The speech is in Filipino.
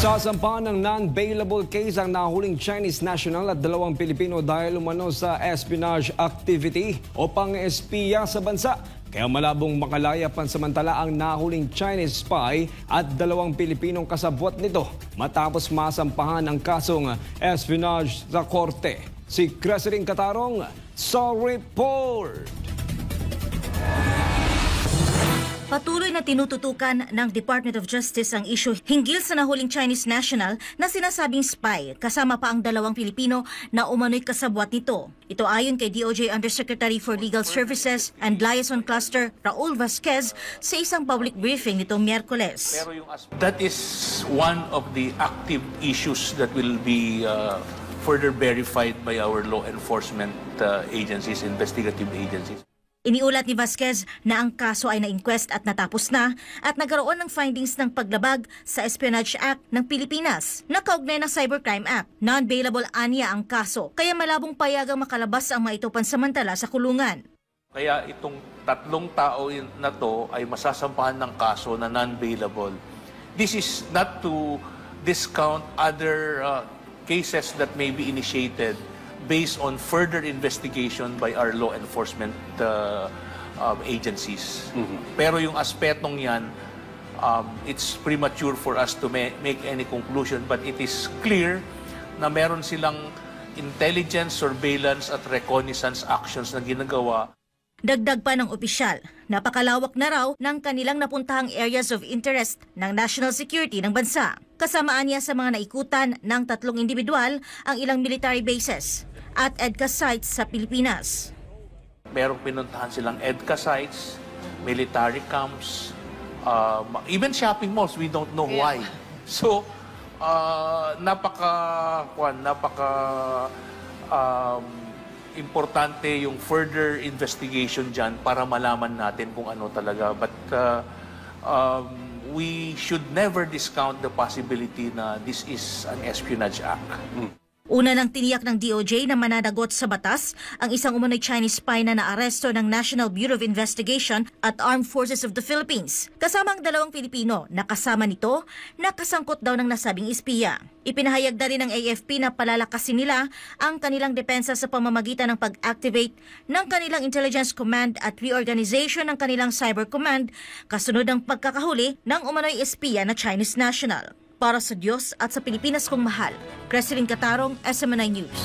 Sasampahan ng non-bailable case ang nahuling Chinese national at 2 Pilipino dahil umano sa espionage activity o pang-espiya sa bansa. Kaya malabong makalaya pansamantala ang nahuling Chinese spy at 2 Pilipinong kasabwat nito matapos masampahan ang kasong espionage sa korte. Si Creseline Catarong sa report. Patuloy na tinututukan ng Department of Justice ang issue hinggil sa nahuling Chinese national na sinasabing spy, kasama pa ang 2 Pilipino na umano'y kasabwat nito. Ito ayon kay DOJ Undersecretary for Legal Services and Liaison Cluster Raul Vasquez sa isang public briefing nitong Miyerkules. That is one of the active issues that will be further verified by our law enforcement agencies, investigative agencies. Iniulat ni Vasquez na ang kaso ay na-inquest at natapos na at nagkaroon ng findings ng paglabag sa Espionage Act ng Pilipinas na kaugnay ng Cybercrime Act. Non-bailable anya ang kaso, kaya malabong payagang makalabas ang mga ito pansamantala sa kulungan. Kaya itong 3 tao na to ay masasampahan ng kaso na non-bailable. This is not to discount other cases that may be initiated based on further investigation by our law enforcement agencies. Pero yung aspetong yan, it's premature for us to make any conclusion, but it is clear na meron silang intelligence, surveillance at reconnaissance actions na ginagawa. Dagdag pa ng opisyal, napakalawak na raw ng kanilang napuntahang areas of interest ng national security ng bansa. Kasamaan niya sa mga naikutan ng 3 individual ang ilang military bases at EDCA sites sa Pilipinas. Merong pinuntahan silang EDCA sites, military camps, even shopping malls, we don't know why. So, importante yung further investigation dyan para malaman natin kung ano talaga. But we should never discount the possibility na this is an espionage act. Una nang tiniyak ng DOJ na mananagot sa batas ang isang umano'y Chinese spy na naaresto ng National Bureau of Investigation at Armed Forces of the Philippines. Kasama ang 2 Pilipino na kasama nito na kasangkot daw ng nasabing espiya. Ipinahayag na rin ng AFP na palalakasin nila ang kanilang depensa sa pamamagitan ng pag-activate ng kanilang Intelligence Command at reorganization ng kanilang Cyber Command kasunod ng pagkakahuli ng umano'y espiya na Chinese national. Para sa Diyos at sa Pilipinas kong mahal, Creseline Catarong, SMNI News.